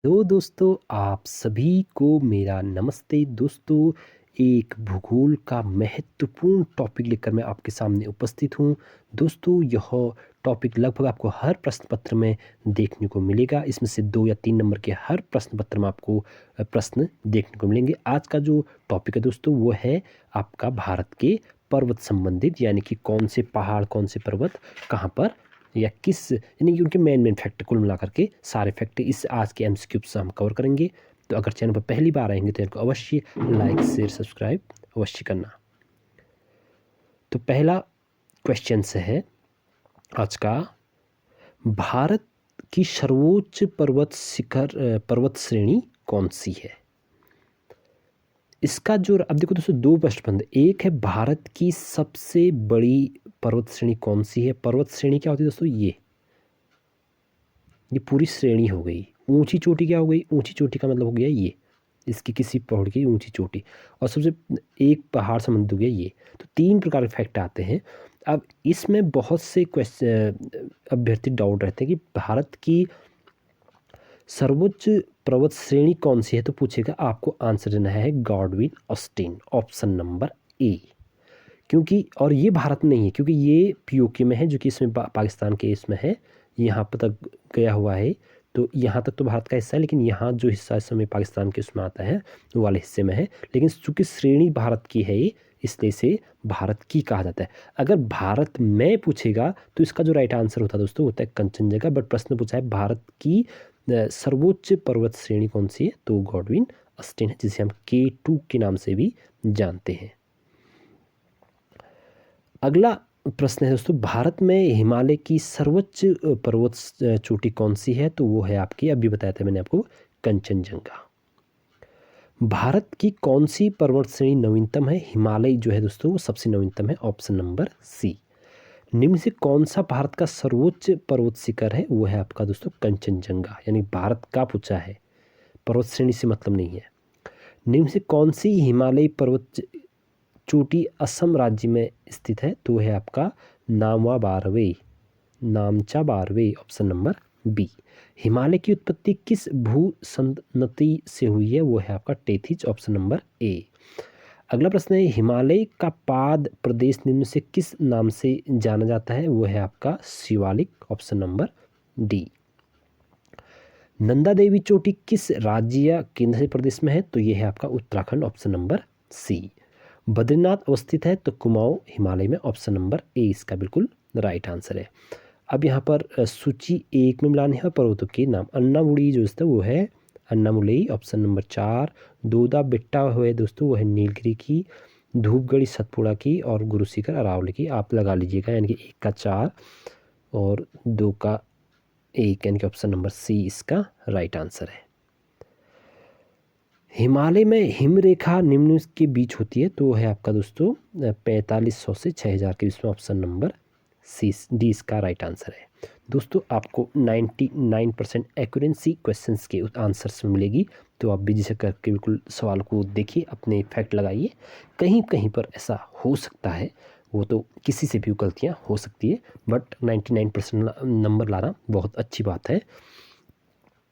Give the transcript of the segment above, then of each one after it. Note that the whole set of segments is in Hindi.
तो दोस्तों आप सभी को मेरा नमस्ते दोस्तों। एक भूगोल का महत्वपूर्ण टॉपिक लेकर मैं आपके सामने उपस्थित हूँ। दोस्तों यह टॉपिक लगभग आपको हर प्रश्न पत्र में देखने को मिलेगा। इसमें से 2 या 3 नंबर के हर प्रश्न पत्र में आपको प्रश्न देखने को मिलेंगे। आज का जो टॉपिक है दोस्तों वो है आपका भारत के पर्वत संबंधित, यानी कि कौन से पहाड़, कौन से पर्वत कहाँ पर या किस, यानी कि उनके मेन फैक्ट कुल मिलाकर के सारे फैक्ट इस आज के एमसीक्यू से हम कवर करेंगे। तो अगर चैनल पर पहली बार आएंगे तो इनको अवश्य लाइक शेयर सब्सक्राइब अवश्य करना। तो पहला क्वेश्चन से है आज का, भारत की सर्वोच्च पर्वत श्रेणी कौन सी है? इसका जो अब देखो दोस्तों, दो प्रश्न बंद, एक है भारत की सबसे बड़ी पर्वत श्रेणी कौन सी है। पर्वत श्रेणी क्या होती है दोस्तों? ये पूरी श्रेणी हो गई। ऊंची चोटी क्या हो गई? ऊंची चोटी का मतलब हो गया ये, इसकी किसी पहाड़ की ऊंची चोटी। और सबसे एक पहाड़ संबंधित हो गया ये। तो 3 प्रकार के फैक्ट आते हैं। अब इसमें बहुत से क्वेश्चन अभ्यर्थी डाउट रहते हैं कि भारत की सर्वोच्च पर्वत श्रेणी कौन सी है, तो पूछेगा आपको आंसर देना है गॉडविन ऑस्टिन, ऑप्शन नंबर ए। क्योंकि और ये भारत में नहीं है, क्योंकि ये पीओके में है, जो कि इसमें पाकिस्तान के इसमें है, यहाँ पर तक गया हुआ है। तो यहाँ तक तो भारत का हिस्सा है, लेकिन यहाँ जो हिस्सा इस समय पाकिस्तान के उसमें आता है वो वाले हिस्से में है। लेकिन चूंकि श्रेणी भारत की है ये, इसलिए इसे भारत की कहा जाता है। अगर भारत में पूछेगा तो इसका जो राइट आंसर होता है दोस्तों होता है कंचनजंगा। बट प्रश्न पूछा है भारत की सर्वोच्च पर्वत श्रेणी कौन सी है, तो गॉडविन ऑस्टिन है, जिसे हम K2 के नाम से भी जानते हैं। अगला प्रश्न है दोस्तों, भारत में हिमालय की सर्वोच्च पर्वत चोटी कौन सी है, तो वो है आपकी, अभी बताया था मैंने आपको, कंचनजंगा। भारत की कौन सी पर्वत श्रेणी नवीनतम है? हिमालय जो है दोस्तों वो सबसे नवीनतम है, ऑप्शन नंबर सी। निम्न से कौन सा भारत का सर्वोच्च पर्वत शिखर है? वो है आपका दोस्तों कंचनजंगा, यानी भारत का पूछा है, पर्वत श्रेणी से मतलब नहीं है। निम्न से कौन सी हिमालयी पर्वत चोटी असम राज्य में स्थित है, तो है आपका नामचा बारवे, ऑप्शन नंबर बी। हिमालय की उत्पत्ति किस भू संतति से हुई है? वो है आपका टेथिस, ऑप्शन नंबर ए। अगला प्रश्न है, हिमालय का पाद प्रदेश निम्न से किस नाम से जाना जाता है? वो है आपका Shivalik, option number D. Nanda Devi चोटी किस राज्य या केंद्र शासित प्रदेश में है? तो ये है आपका Uttarakhand, option number C. Badrinath अवस्थित है तो कुमाऊं हिमालय में, ऑप्शन नंबर ए इसका बिल्कुल राइट आंसर है। अब यहाँ पर सूची 1 में मिलाने हैं पर्वतों के नाम। अन्नामुड़ी जो है वो है अन्नामुलई, ऑप्शन नंबर 4। दोदा बेट्टा है दोस्तों वो है नीलगिरी की। धूपगढ़ी सतपुड़ा की और गुरु शिखर अरावली की। आप लगा लीजिएगा, यानी कि 1 का 4 और 2 का 1, यानी कि ऑप्शन नंबर सी इसका राइट आंसर है। हिमालय में हिमरेखा निम्न के बीच होती है, तो वो है आपका दोस्तों 4500 से 6000 के बीच में, ऑप्शन नंबर सी डी इसका राइट आंसर है। दोस्तों आपको 99% एक्यूरेंसी क्वेश्चंस के आंसर्स में मिलेगी, तो आप भी जिसे करके बिल्कुल सवाल को देखिए, अपने फैक्ट लगाइए। कहीं कहीं पर ऐसा हो सकता है, वो तो किसी से भी गलतियाँ हो सकती है, बट 99% नंबर लाना बहुत अच्छी बात है।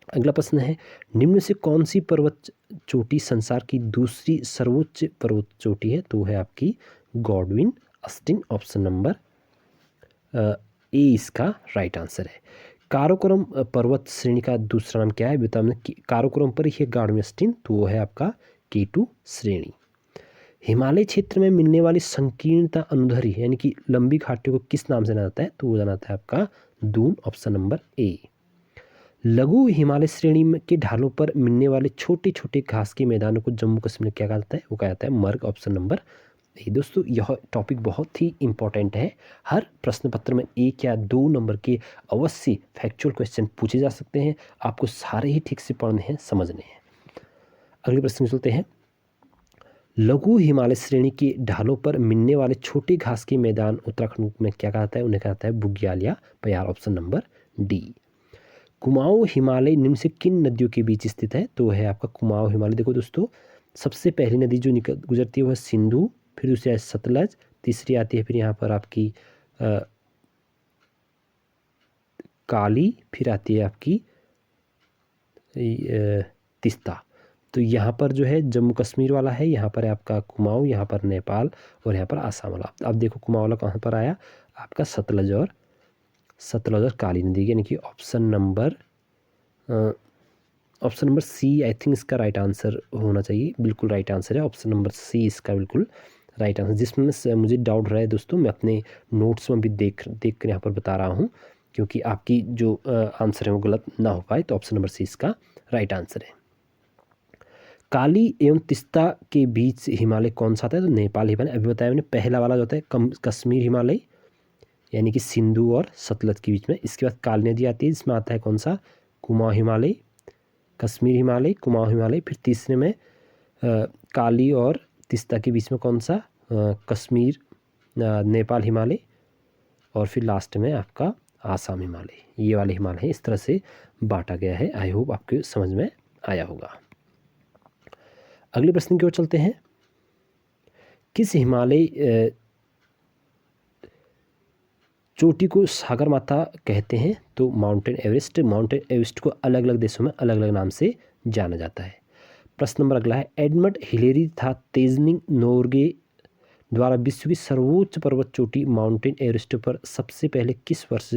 अगला प्रश्न है, निम्न से कौन सी पर्वत चोटी संसार की दूसरी सर्वोच्च पर्वत चोटी है? तो है आपकी Godwin Austen, option number A इसका राइट आंसर है। काराकोरम पर्वत श्रेणी का दूसरा नाम क्या है? बताइए। काराकोरम पर ही है गॉडविन ऑस्टिन, तो वो है आपका K2 श्रेणी। हिमालय क्षेत्र में मिलने वाली संकीर्णता अनुधरी, यानी कि लंबी घाटियों को किस नाम से जाना जाता है? तो वो जाना जाता है आपका दून, ऑप्शन नंबर ए। लघु हिमालय श्रेणी के ढालों पर मिलने वाले छोटे छोटे घास के मैदानों को जम्मू कश्मीर में क्या कहा जाता है? वो कहा जाता है मर्ग, ऑप्शन नंबर ए। दोस्तों यह टॉपिक बहुत ही इंपॉर्टेंट है। हर प्रश्न पत्र में 1 या 2 नंबर के अवश्य फैक्चुअल क्वेश्चन पूछे जा सकते हैं। आपको सारे ही ठीक से पढ़ने हैं, समझने हैं। अगले प्रश्न में चलते हैं। लघु हिमालय श्रेणी के ढालों पर मिलने वाले छोटे घास के मैदान उत्तराखंड में क्या कहा जाता है? उन्हें कहा जाता है बुग्याल या प्यार, option number D. Kumaon Himalaya निम्न से किन नदियों के बीच स्थित है? तो है आपका कुमाऊं हिमालय। देखो दोस्तों, सबसे पहली नदी जो निकल गुजरती है वह सिंधु, फिर दूसरी है सतलज, तीसरी आती है फिर यहाँ पर आपकी काली, फिर आती है आपकी तीस्ता। तो यहाँ पर जो है जम्मू कश्मीर वाला है, यहाँ पर है आपका कुमाऊँ, यहाँ पर नेपाल और यहाँ पर आसाम वाला। अब देखो कुमाऊँ वाला कहाँ पर आया, आपका सतलज और काली नदी, यानी कि option number C I think इसका राइट आंसर होना चाहिए। बिल्कुल राइट आंसर है ऑप्शन नंबर सी इसका बिल्कुल राइट आंसर। जिसमें से मुझे डाउट रहा है दोस्तों, मैं अपने नोट्स में भी देख कर यहाँ पर बता रहा हूँ, क्योंकि आपकी जो आंसर है वो गलत ना हो पाए। तो ऑप्शन नंबर सी इसका राइट आंसर है। काली एवं तीस्ता के बीच हिमालय कौन सा आता है, तो नेपाल हिमालय। अभी बताया मैंने, पहला वाला जो होता है कश्मीर हिमालय, यानी कि सिंधु और सतलज के बीच में। इसके बाद काली नदी आती है, जिसमें आता है कौन सा, कुमाऊँ हिमालय, कश्मीर हिमालय, कुमाऊँ हिमालय। फिर तीसरे में काली और तीस्ता के बीच में कौन सा, कश्मीर नेपाल हिमालय, और फिर लास्ट में आपका आसाम हिमालय। ये वाले हिमालय है, इस तरह से बांटा गया है। आई होप आपके समझ में आया होगा। अगले प्रश्न की ओर चलते हैं। किस हिमालय चोटी को सागर माता कहते हैं, तो माउंटेन एवरेस्ट। माउंटेन एवरेस्ट को अलग अलग देशों में अलग अलग नाम से जाना जाता है। प्रश्न नंबर अगला है, एडमंड हिलेरी तथा तेजनिंग नोर्गे द्वारा विश्व की सर्वोच्च पर्वत चोटी माउंटेन एवरेस्ट पर सबसे पहले किस वर्ष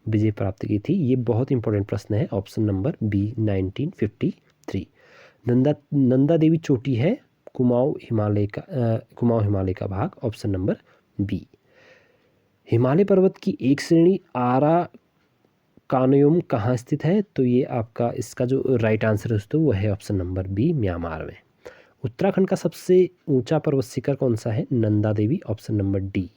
विजय प्राप्त की थी। ये बहुत इंपॉर्टेंट प्रश्न है। Option number B 1953। Nanda Devi चोटी है कुमाऊँ हिमालय का भाग, ऑप्शन नंबर बी। हिमालय पर्वत की एक श्रेणी आराकानयुम कहाँ स्थित है, तो ये आपका इसका जो राइट आंसर है दोस्तों वो है ऑप्शन नंबर बी, म्यांमार में। उत्तराखंड का सबसे ऊंचा पर्वत शिखर कौन सा है, Nanda Devi, option number D.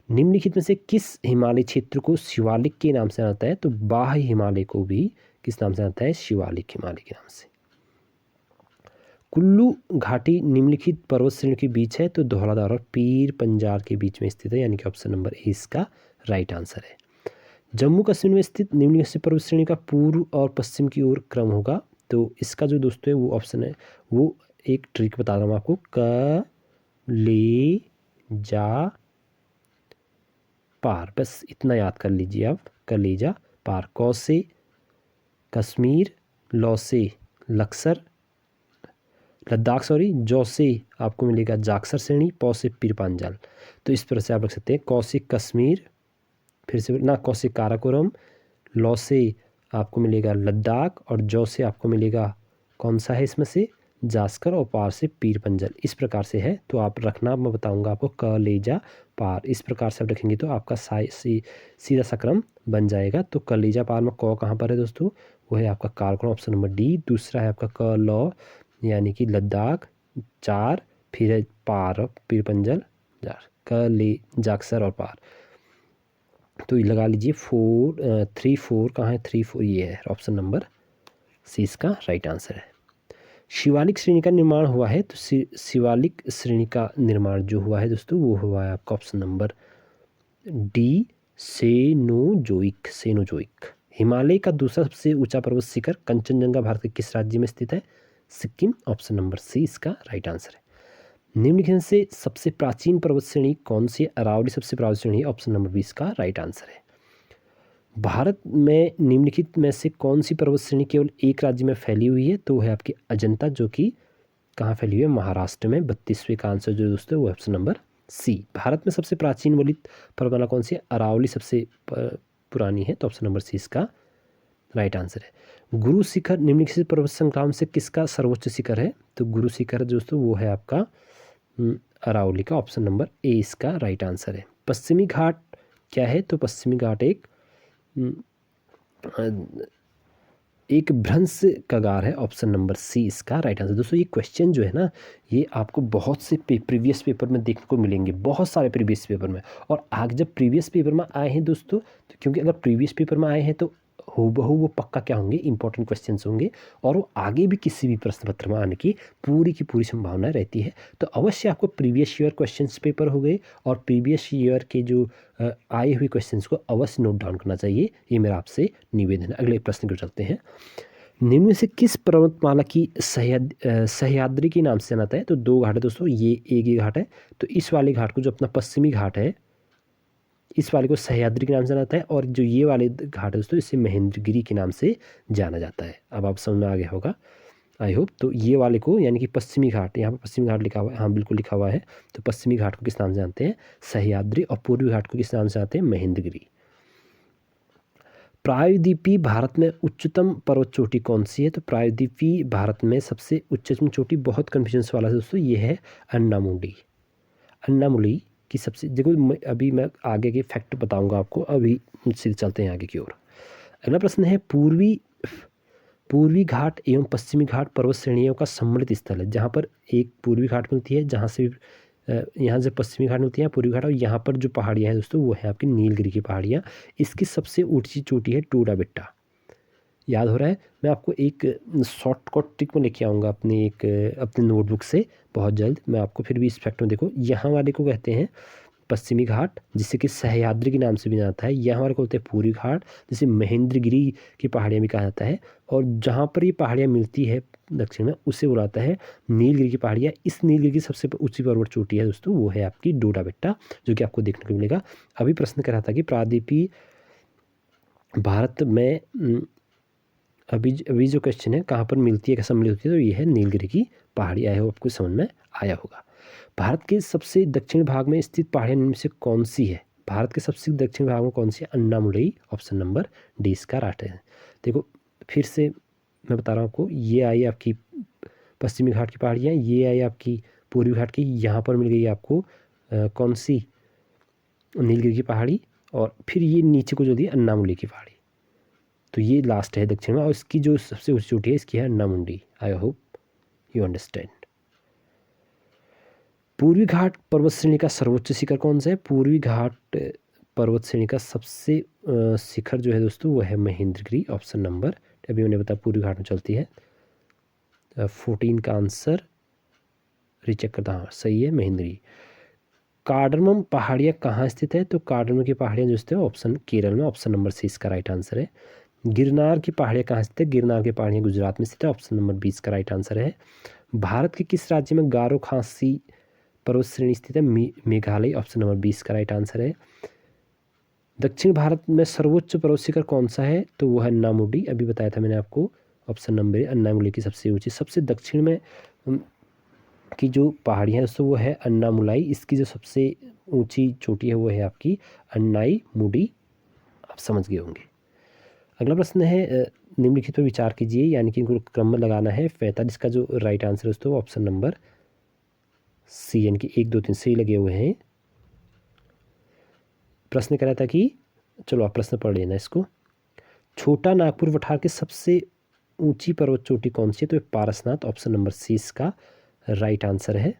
निम्नलिखित में से किस हिमालय क्षेत्र को शिवालिक के नाम से जाना जाता है, तो बाह्य हिमालय को भी किस नाम से जाना जाता है, शिवालिक हिमालय के नाम से। कुल्लू घाटी निम्नलिखित पर्वत श्रेणी के बीच है, तो धौलाधार और पीर पंजाल के बीच में स्थित है, यानी कि ऑप्शन नंबर ए इसका राइट आंसर है। जम्मू कश्मीर में स्थित निम्नलिखित पर्वत श्रेणी का पूर्व और पश्चिम की ओर क्रम होगा, तो इसका जो दोस्तों है वो ऑप्शन है, वो एक ट्रिक बता रहा हूँ आपको, कलेजा पार, बस इतना याद कर लीजिए आप, कलेजा पार। कौ से कश्मीर, लौ से लक्सर लद्दाख, जौ से आपको मिलेगा जाक्सर श्रेणी, पौ से पीर पांजाल। तो इस तरह से आप रख सकते हैं, कौ से कश्मीर, फिर से ना, कौ से काराकोरम, लौ से आपको मिलेगा लद्दाख, और जौ से आपको मिलेगा कौन सा है इसमें से, जास्कर, और पार से पीर पंजल। इस प्रकार से है, तो आप रखना, मैं बताऊंगा आपको, कलेजा पार। इस प्रकार से आप रखेंगे तो आपका सीधा सा क्रम बन जाएगा। तो कलेजा पार में कौ कहाँ पर है दोस्तों, वो है आपका काराकोरम, ऑप्शन नंबर डी। दूसरा है आपका क लौ, यानी कि लद्दाख, 4, फिर है पार पीर पंजल, जाक्सर और पार। तो ये लगा लीजिए 3 4 कहाँ है, 3 4 ये है, ऑप्शन नंबर सी इसका राइट आंसर है। शिवालिक श्रेणी का निर्माण हुआ है, तो शिवालिक श्रेणी का निर्माण जो हुआ है दोस्तों वो हुआ है आपका option number D, Cenozoic. Himalaya का दूसरा सबसे ऊंचा पर्वत शिखर कंचनजंगा भारत के किस राज्य में स्थित है, सिक्किम, ऑप्शन नंबर सी इसका राइट आंसर है। निम्नलिखित से सबसे प्राचीन पर्वत श्रेणी कौन सी, अरावली सबसे प्राचीन श्रेणी, ऑप्शन नंबर बी इसका राइट आंसर है। भारत में निम्नलिखित में से कौन सी पर्वत श्रेणी केवल एक राज्य में फैली हुई है, तो वो है आपकी अजंता, जो कि कहाँ फैली हुई है, महाराष्ट्र में। 32वें का आंसर जो दोस्तों वो ऑप्शन नंबर सी। भारत में सबसे प्राचीन वलित पर्वतमाला कौन सी है, अरावली सबसे पुरानी है, तो ऑप्शन नंबर सी इसका राइट आंसर है। गुरु शिखर निम्नलिखित पर्वत श्रृंखलाओं से किसका सर्वोच्च शिखर है, तो गुरु शिखर दोस्तों वो है आपका अरावली का, ऑप्शन नंबर ए इसका राइट आंसर है। पश्चिमी घाट क्या है, तो पश्चिमी घाट एक भ्रंश कगार है, ऑप्शन नंबर सी इसका राइट आंसर। दोस्तों ये क्वेश्चन जो है ना, ये आपको बहुत से प्रीवियस पेपर में देखने को मिलेंगे, बहुत सारे प्रीवियस पेपर में। और आगे जब प्रीवियस पेपर में आए हैं दोस्तों, तो क्योंकि अगर प्रीवियस पेपर में आए हैं तो हूबहू वो पक्का क्या होंगे, इंपॉर्टेंट क्वेश्चंस होंगे, और वो आगे भी किसी भी प्रश्न पत्र में आने की पूरी संभावना रहती है। तो अवश्य आपको प्रीवियस ईयर क्वेश्चंस पेपर हो गए और प्रीवियस ईयर के जो आए हुए क्वेश्चंस को अवश्य नोट डाउन करना चाहिए, ये मेरा आपसे निवेदन है। अगले प्रश्न को चलते हैं। निम्न में से किस पर्वतमाला की सह्याद्री के नाम से जाना जाता है, तो 2 घाट है दोस्तों, ये एक ही घाट है। तो इस वाले घाट को जो अपना पश्चिमी घाट है, इस वाले को सह्याद्री के नाम से जाना जाता है, और जो ये वाले घाट है दोस्तों इसे महेंद्रगिरी के नाम से जाना जाता है। अब आप समझ में आ गया होगा आई होप। तो ये वाले को यानी कि पश्चिमी घाट, यहाँ पर पश्चिमी घाट लिखा हुआ है, हाँ बिल्कुल लिखा हुआ है। तो पश्चिमी घाट को किस नाम से जानते हैं? सह्याद्री। और पूर्वी घाट को किस नाम से जानते हैं? महेंद्रगिरी। प्रायद्वीपीय भारत में उच्चतम पर्वत चोटी कौन सी है? तो प्रायद्वीपीय भारत में सबसे उच्चतम चोटी, बहुत कन्फ्यूजन वाला है दोस्तों, ये है अन्नामुडी। अन्नामुली की सबसे, देखो अभी मैं आगे के फैक्ट बताऊंगा आपको, अभी मुझसे चलते हैं आगे की ओर। अगला प्रश्न है, पूर्वी घाट एवं पश्चिमी घाट पर्वत श्रेणियों का सम्मिलित स्थल है, जहाँ पर एक पूर्वी घाट मिलती है, जहाँ से यहाँ से पश्चिमी घाट मिलती है, पूर्वी घाट, और यहाँ पर जो पहाड़ियाँ हैं दोस्तों वो है आपकी नीलगिरी की पहाड़ियाँ। इसकी सबसे ऊंची चोटी है टूडा बेट्टा। याद हो रहा है? मैं आपको एक शॉर्टकट ट्रिक में लेके आऊँगा अपने नोटबुक से बहुत जल्द। मैं आपको फिर भी इस फैक्ट में, देखो यहाँ वाले को कहते हैं पश्चिमी घाट, जिसे कि सह्याद्री के नाम से भी जाता है। यहाँ वाले को बोलते हैं पूर्वी घाट, जिसे महेंद्रगिरी की पहाड़ियाँ भी कहा जाता है। और जहाँ पर ये पहाड़ियाँ मिलती है दक्षिण में, उसे बुलाता है नीलगिरी की पहाड़ियाँ। इस नीलगिरी की सबसे ऊंची पर्वत चोटी है दोस्तों, वो है आपकी डोडा बेट्टा, जो कि आपको देखने को मिलेगा। अभी प्रश्न कर रहा था कि प्रायद्वीपीय भारत में अभी जो क्वेश्चन है कहाँ पर मिलती है, कैसा सम्मिलित होती है, तो ये है नीलगिरी की पहाड़ी। आया हो, आपको समझ में आया होगा। भारत के सबसे दक्षिण भाग में स्थित पहाड़ियाँ इनमें से कौन सी है? भारत के सबसे दक्षिण भाग में कौन सी है? अन्नामुलई, ऑप्शन नंबर डी इसका राइट है। देखो फिर से मैं बता रहा हूँ आपको, ये आई आपकी पश्चिमी घाट की पहाड़ियाँ, ये आई आपकी पूर्वी घाट की, यहाँ पर मिल गई आपको कौन सी? नीलगिरी की पहाड़ी, और फिर ये नीचे को जो दी अन्नामुलई की पहाड़ी। तो ये लास्ट है दक्षिण में, और इसकी जो सबसे ऊंची चोटी है इसकी है Anamudi. I hope you understand. पूर्वी घाट पर्वत श्रेणी का सर्वोच्च शिखर कौन सा है? पूर्वी घाट पर्वत श्रेणी का सबसे शिखर जो है दोस्तों वो है महेंद्रगिरी, ऑप्शन नंबर, अभी मैंने बताया पूर्वी घाट में चलती है। 14 का आंसर रिचेक करता, हाँ सही है महेंद्रगिरी। कार्डमम पहाड़ियाँ कहाँ स्थित है? तो कार्डमम की पहाड़ियाँ जो स्थित है ऑप्शन केरल में, ऑप्शन नंबर सी इसका राइट आंसर है। गिरनार की पहाड़ियाँ कहाँ स्थित है? गिरनार की पहाड़ियाँ गुजरात में स्थित है, ऑप्शन नंबर 20 का राइट आंसर है। भारत के किस राज्य में गारो खासी पर्वत श्रेणी स्थित है? मेघालय, ऑप्शन नंबर 20 का राइट आंसर है। दक्षिण भारत में सर्वोच्च पर्वत शिखर कौन सा है? तो वो है अन्नामुडी, अभी बताया था मैंने आपको, ऑप्शन नंबर अन्नामुली की सबसे ऊंची, सबसे दक्षिण में की जो पहाड़ियाँ है वो है अन्नामुलाई। इसकी जो सबसे ऊंची चोटी है वो है आपकी अन्नाई मुडी, आप समझ गए होंगे। अगला प्रश्न है, निम्नलिखित पर विचार कीजिए, यानी कि इनको क्रम में लगाना है। 45 का जो राइट आंसर है दोस्तों ऑप्शन नंबर सी, यानी कि 1 2 3 सही लगे हुए हैं। प्रश्न कह रहा था कि, चलो आप प्रश्न पढ़ लेना इसको। छोटा नागपुर पठार की सबसे ऊंची पर्वत चोटी कौन सी है? तो पारसनाथ, ऑप्शन नंबर सी इसका राइट आंसर है।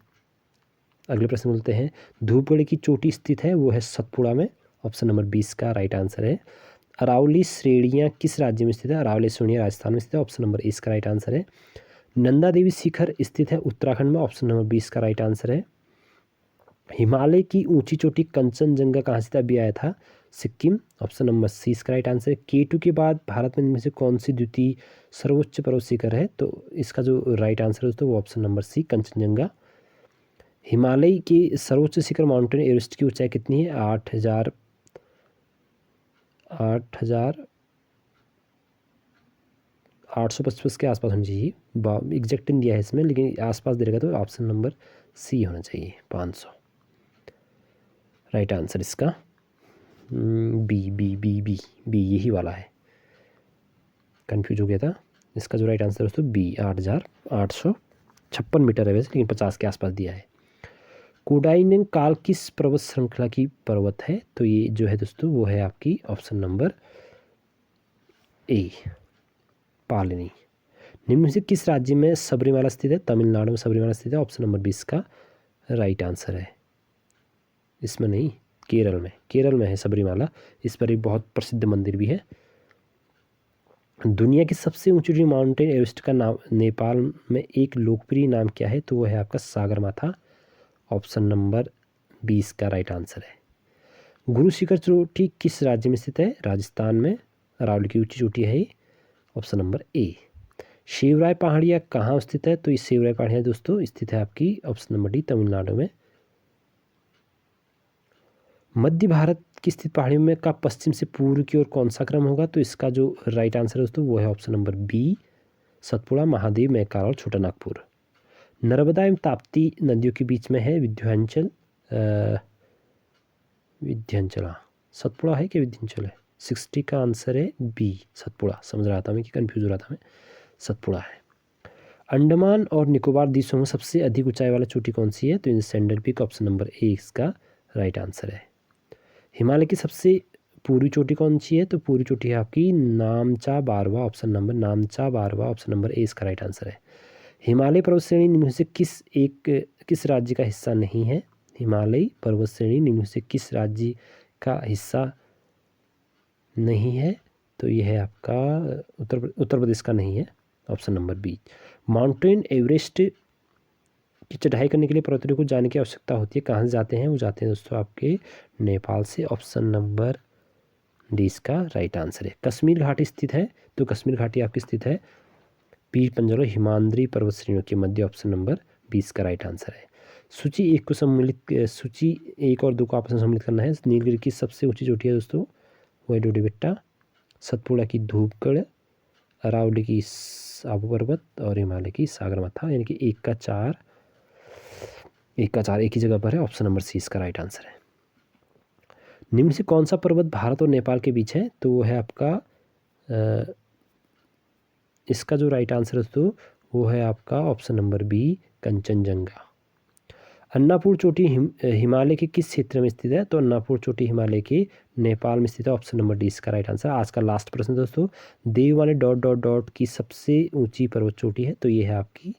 अगले प्रश्न बोलते हैं, धूपगढ़ की चोटी स्थित है, वो है सतपुड़ा में, ऑप्शन नंबर 20 का राइट आंसर है। अरावली श्रेणियाँ किस राज्य में स्थित है? अरावली श्रेणियाँ राजस्थान में स्थित है, ऑप्शन नंबर 20 का राइट आंसर है। नंदा देवी शिखर स्थित है उत्तराखंड में, ऑप्शन नंबर 20 का राइट आंसर है। हिमालय की ऊंची चोटी कंचनजंगा कहाँ स्थित? अभी आया था, सिक्किम, ऑप्शन नंबर सी इसका राइट आंसर है। केटू के बाद भारत में इनमें से कौन सी द्वितीय सर्वोच्च पर्वत शिखर है? तो इसका जो राइट आंसर है दोस्तों वो option number C Kanchenjunga. Himalaya के सर्वोच्च शिखर माउंटेन एवरेस्ट की ऊंचाई कितनी है? 8,855 के आसपास होनी चाहिए, एग्जैक्ट नहीं दिया है इसमें, लेकिन आसपास दे रहेगा, तो ऑप्शन नंबर सी होना चाहिए 500। राइट आंसर इसका B B B B B यही वाला है, कंफ्यूज हो गया था। इसका जो राइट आंसर है दोस्तों बी, 8,856 मीटर है वैसे, लेकिन 50 के आसपास दिया है। कोडाइनन काल किस पर्वत श्रृंखला की पर्वत है? तो ये जो है दोस्तों वो है आपकी ऑप्शन नंबर ए, पालनी। निम्न में से किस राज्य में सबरीमाला स्थित है? तमिलनाडु में सबरीमाला स्थित है, ऑप्शन नंबर 20 का राइट आंसर है। इसमें नहीं, केरल में है सबरीमाला। इस पर एक बहुत प्रसिद्ध मंदिर भी है। दुनिया की सबसे ऊंची माउंटेन एवरेस्ट का नाम, नेपाल में एक लोकप्रिय नाम क्या है? तो वो है आपका सागरमाथा, ऑप्शन नंबर 20 का राइट आंसर है। गुरु शिखर चोटी किस राज्य में स्थित है? राजस्थान में, अरावली की ऊंची चोटी है, ऑप्शन नंबर ए। शिवराय पहाड़ियाँ कहाँ स्थित है? तो ये शिवराय पहाड़ियाँ दोस्तों स्थित है आपकी ऑप्शन नंबर डी, तमिलनाडु में। मध्य भारत की स्थित पहाड़ियों में का पश्चिम से पूर्व की ओर कौन सा क्रम होगा? तो इसका जो राइट आंसर है दोस्तों वो है option number B, Satpura, Mahadev, Maikala और छोटा नागपुर। नर्मदा एवं ताप्ती नदियों के बीच में है विंध्याचल। हाँ, सतपुड़ा है कि विंध्याचल है? 60 का आंसर है बी, सतपुड़ा। समझ रहा था मैं कि कन्फ्यूज हो रहा था मैं, सतपुड़ा है। अंडमान और निकोबार द्वीपों में सबसे अधिक ऊंचाई वाला चोटी कौन सी है? तो इन sandal peak, option number A इसका राइट आंसर है। हिमालय की सबसे पूर्वी चोटी कौन सी है? तो पूर्वी चोटी है आपकी नामचा बारवा, ऑप्शन नंबर नामचा बारवा, ऑप्शन नंबर ए इसका राइट आंसर है। हिमालय पर्वत श्रेणी निम्न से किस राज्य का हिस्सा नहीं है? हिमालय पर्वत श्रेणी निम्न से किस राज्य का हिस्सा नहीं है? तो यह है आपका उत्तर प्रदेश का नहीं है, option number B. Mountain Everest की चढ़ाई करने के लिए पर्वतारोहियों को जाने की आवश्यकता होती है, कहाँ से जाते हैं? वो जाते हैं दोस्तों आपके नेपाल से, ऑप्शन नंबर डी इसका राइट आंसर है। कश्मीर घाटी स्थित है, तो कश्मीर घाटी आपकी स्थित है पीर पंजल और हिमाद्री पर्वत श्रेणियों के मध्य, ऑप्शन नंबर 20 का राइट आंसर है। सूची 1 और 2 को आपस में सम्मिलित करना है। नीलगिरी की सबसे ऊंची चोटी है दोस्तों वो है डोडीबेट्टा, सतपुड़ा की धूपगढ़, अरावली की साबू पर्वत और हिमालय की सागरमाथा, यानी कि 1 का 4 एक ही जगह पर है, ऑप्शन नंबर सी इसका राइट आंसर है। निम्न से कौन सा पर्वत भारत और नेपाल के बीच है? तो वो है आपका इसका जो राइट आंसर है दोस्तों वो है आपका option number B, Kanchenjunga. Annapur चोटी हिमालय के किस क्षेत्र में स्थित है? तो अन्नापुर चोटी हिमालय के नेपाल में स्थित है, ऑप्शन नंबर डी इसका राइट आंसर। आज का लास्ट प्रश्न दोस्तों, देववानी ... की सबसे ऊंची पर्वत चोटी है, तो ये है आपकी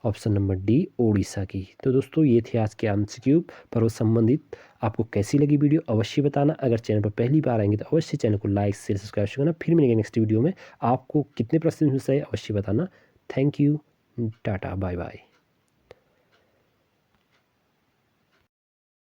ऑप्शन नंबर डी, ओडिशा की। तो दोस्तों ये थे आज के MCQ पर्वत संबंधित। आपको कैसी लगी वीडियो अवश्य बताना। अगर चैनल पर पहली बार आएंगे तो अवश्य चैनल को लाइक शेयर सब्सक्राइब करना। फिर मिलेंगे नेक्स्ट वीडियो में। आपको कितने प्रश्न अवश्य बताना। Thank you, tata, bye bye.